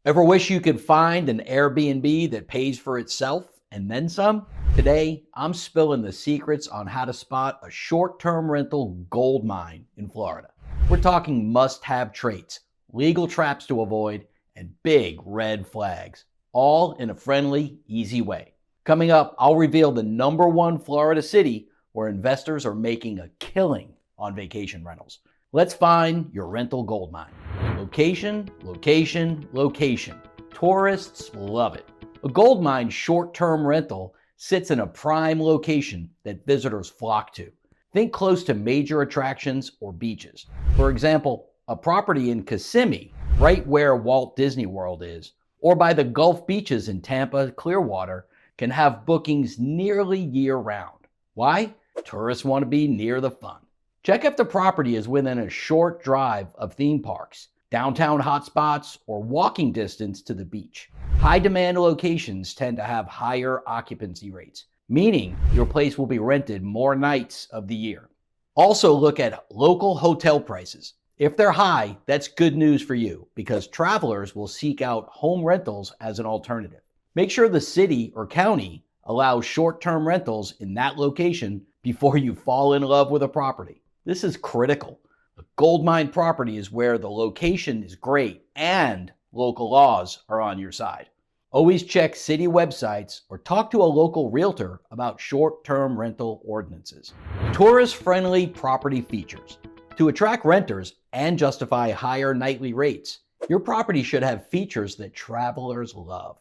Ever wish you could find an Airbnb that pays for itself and then some? Today, I'm spilling the secrets on how to spot a short-term rental gold mine in Florida. We're talking must-have traits, legal traps to avoid, and big red flags, all in a friendly, easy way. Coming up, I'll reveal the #1 Florida city where investors are making a killing on vacation rentals. Let's find your rental gold mine. Location, location, location. Tourists love it. A gold mine short-term rental sits in a prime location that visitors flock to. Think close to major attractions or beaches. For example, a property in Kissimmee, right where Walt Disney World is, or by the Gulf beaches in Tampa, Clearwater, can have bookings nearly year-round. Why? Tourists want to be near the fun. Check if the property is within a short drive of theme parks, downtown hotspots, or walking distance to the beach. High-demand locations tend to have higher occupancy rates, meaning your place will be rented more nights of the year. Also look at local hotel prices. If they're high, that's good news for you because travelers will seek out home rentals as an alternative. Make sure the city or county allows short-term rentals in that location before you fall in love with a property. This is critical. A gold mine property is where the location is great and local laws are on your side. Always check city websites or talk to a local realtor about short-term rental ordinances. Tourist-friendly property features. To attract renters and justify higher nightly rates, your property should have features that travelers love.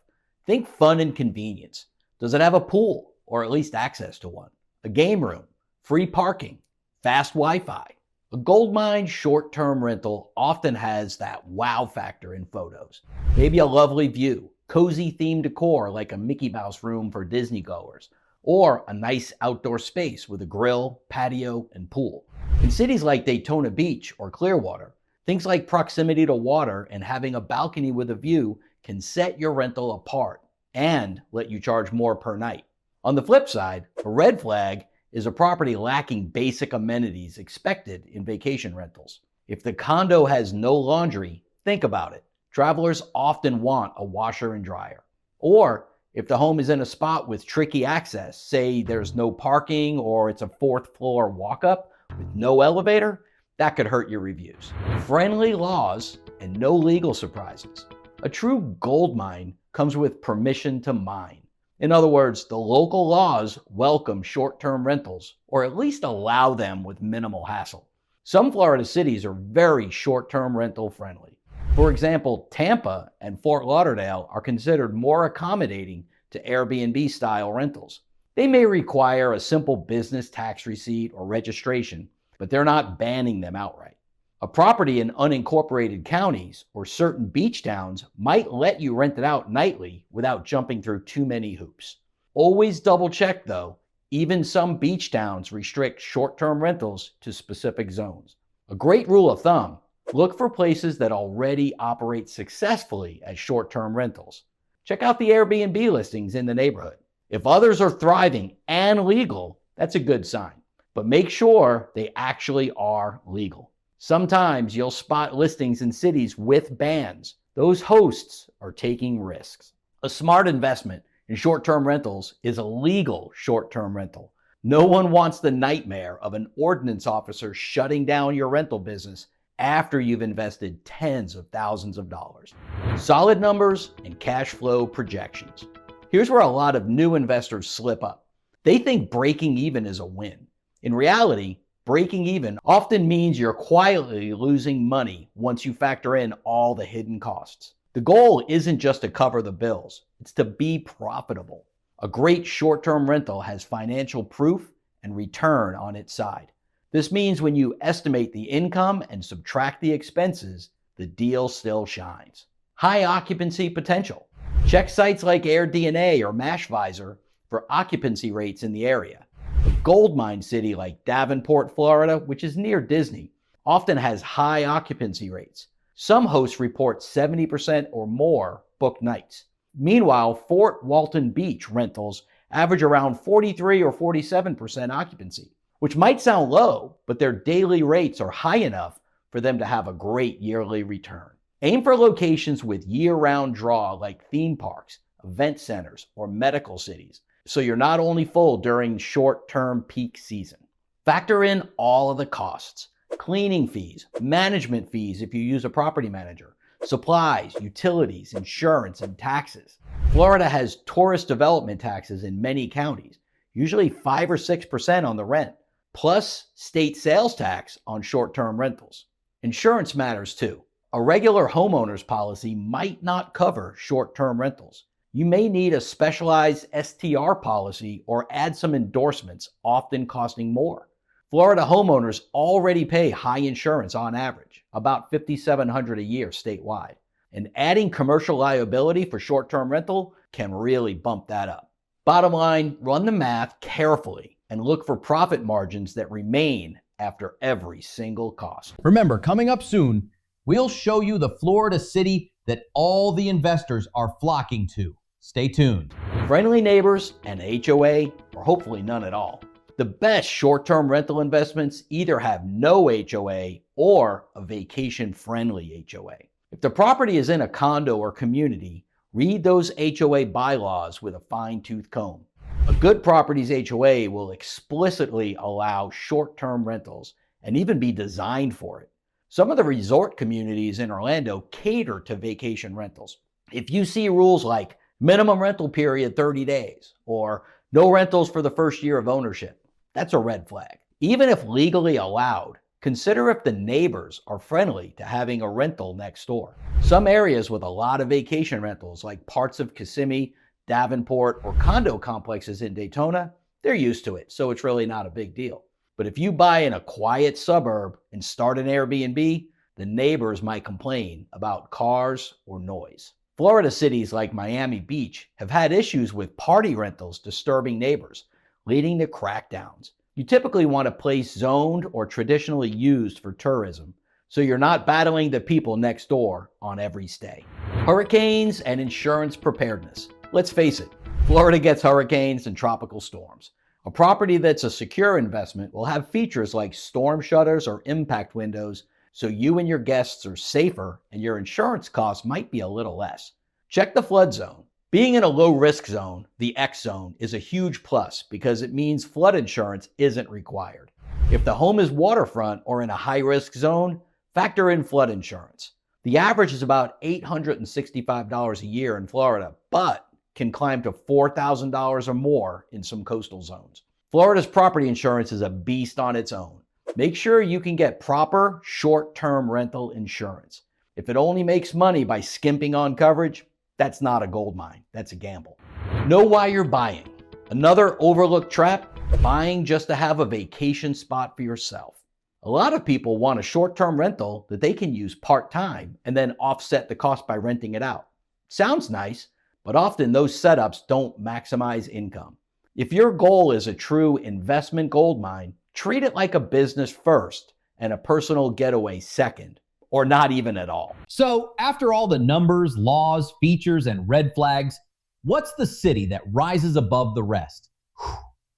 Think fun and convenience. Does it have a pool or at least access to one? A game room, free parking, fast Wi-Fi. A gold mine short-term rental often has that wow factor in photos. Maybe a lovely view, cozy themed decor like a Mickey Mouse room for Disney goers, or a nice outdoor space with a grill, patio, and pool. In cities like Daytona Beach or Clearwater, things like proximity to water and having a balcony with a view can set your rental apart and let you charge more per night. On the flip side, a red flag is a property lacking basic amenities expected in vacation rentals. If the condo has no laundry, think about it. Travelers often want a washer and dryer. Or if the home is in a spot with tricky access, say there's no parking or it's a 4th floor walk-up with no elevator, that could hurt your reviews. Friendly laws and no legal surprises. A true gold mine comes with permission to mine. In other words, the local laws welcome short-term rentals, or at least allow them with minimal hassle. Some Florida cities are very short-term rental friendly. For example, Tampa and Fort Lauderdale are considered more accommodating to Airbnb-style rentals. They may require a simple business tax receipt or registration, but they're not banning them outright. A property in unincorporated counties or certain beach towns might let you rent it out nightly without jumping through too many hoops. Always double check though, even some beach towns restrict short-term rentals to specific zones. A great rule of thumb, look for places that already operate successfully as short-term rentals. Check out the Airbnb listings in the neighborhood. If others are thriving and legal, that's a good sign. But make sure they actually are legal. Sometimes you'll spot listings in cities with bans. Those hosts are taking risks. A smart investment in short-term rentals is a legal short-term rental. No one wants the nightmare of an ordinance officer shutting down your rental business after you've invested tens of thousands of dollars. Solid numbers and cash flow projections. Here's where a lot of new investors slip up. They think breaking even is a win. In reality, breaking even often means you're quietly losing money once you factor in all the hidden costs. The goal isn't just to cover the bills, it's to be profitable. A great short-term rental has financial proof and return on its side. This means when you estimate the income and subtract the expenses, the deal still shines. High occupancy potential. Check sites like AirDNA or Mashvisor for occupancy rates in the area. A gold mine city like Davenport, Florida, which is near Disney, often has high occupancy rates. Some hosts report 70% or more booked nights. Meanwhile, Fort Walton Beach rentals average around 43 or 47% occupancy, which might sound low, but their daily rates are high enough for them to have a great yearly return. Aim for locations with year-round draw like theme parks, event centers, or medical cities, so you're not only full during short-term peak season. Factor in all of the costs: cleaning fees, management fees if you use a property manager, supplies, utilities, insurance, and taxes. Florida has tourist development taxes in many counties, usually 5 or 6% on the rent, plus state sales tax on short-term rentals. Insurance matters too. A regular homeowner's policy might not cover short-term rentals. You may need a specialized STR policy or add some endorsements, often costing more. Florida homeowners already pay high insurance on average, about $5,700 a year statewide. And adding commercial liability for short-term rental can really bump that up. Bottom line, run the math carefully and look for profit margins that remain after every single cost. Remember, coming up soon, we'll show you the Florida city that all the investors are flocking to. Stay tuned. Friendly neighbors and HOA, or hopefully none at all. The best short-term rental investments either have no HOA or a vacation-friendly HOA. If the property is in a condo or community, read those HOA bylaws with a fine-tooth comb. A good property's HOA will explicitly allow short-term rentals and even be designed for it. Some of the resort communities in Orlando cater to vacation rentals. If you see rules like minimum rental period 30 days or no rentals for the first year of ownership, that's a red flag. Even if legally allowed, consider if the neighbors are friendly to having a rental next door. Some areas with a lot of vacation rentals, like parts of Kissimmee, Davenport, or condo complexes in Daytona, they're used to it, so it's really not a big deal. But if you buy in a quiet suburb and start an Airbnb, the neighbors might complain about cars or noise. Florida cities like Miami Beach have had issues with party rentals disturbing neighbors, leading to crackdowns. You typically want a place zoned or traditionally used for tourism, so you're not battling the people next door on every stay. Hurricanes and insurance preparedness. Let's face it, Florida gets hurricanes and tropical storms. A property that's a secure investment will have features like storm shutters or impact windows, so you and your guests are safer and your insurance costs might be a little less. Check the flood zone. Being in a low-risk zone, the X zone, is a huge plus because it means flood insurance isn't required. If the home is waterfront or in a high-risk zone, factor in flood insurance. The average is about $865 a year in Florida, but can climb to $4,000 or more in some coastal zones. Florida's property insurance is a beast on its own. Make sure you can get proper short-term rental insurance. If it only makes money by skimping on coverage, that's not a gold mine, that's a gamble. Know why you're buying. Another overlooked trap: buying just to have a vacation spot for yourself. A lot of people want a short-term rental that they can use part-time and then offset the cost by renting it out. Sounds nice, but often those setups don't maximize income. If your goal is a true investment gold mine, treat it like a business first and a personal getaway second, or not even at all. So, after all the numbers, laws, features, and red flags, what's the city that rises above the rest?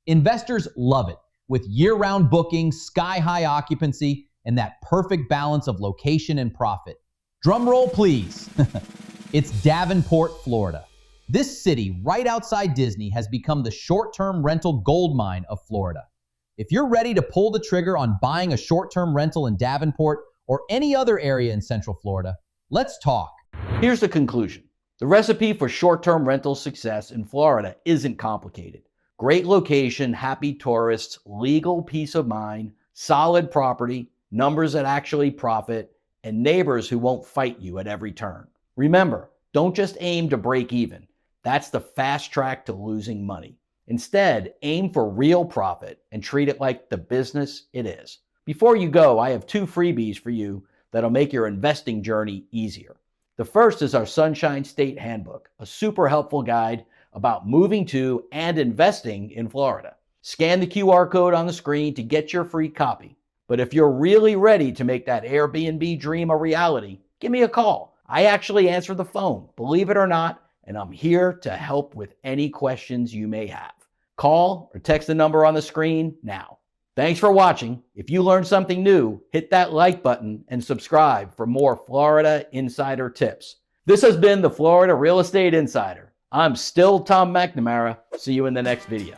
Investors love it, with year-round bookings, sky-high occupancy, and that perfect balance of location and profit. Drum roll, please. It's Davenport, Florida. This city, right outside Disney, has become the short-term rental gold mine of Florida. If you're ready to pull the trigger on buying a short-term rental in Davenport or any other area in Central Florida, let's talk. Here's the conclusion. The recipe for short-term rental success in Florida isn't complicated. Great location, happy tourists, legal peace of mind, solid property, numbers that actually profit, and neighbors who won't fight you at every turn. Remember, don't just aim to break even. That's the fast track to losing money. Instead, aim for real profit and treat it like the business it is. Before you go, I have 2 freebies for you that'll make your investing journey easier. The first is our Sunshine State Handbook, a super helpful guide about moving to and investing in Florida. Scan the QR code on the screen to get your free copy. But if you're really ready to make that Airbnb dream a reality, give me a call. I actually answer the phone, believe it or not, and I'm here to help with any questions you may have. Call or text the number on the screen now. Thanks for watching. If you learned something new, hit that like button and subscribe for more Florida Insider tips. This has been the Florida Real Estate Insider. I'm still Tom McNamara. See you in the next video.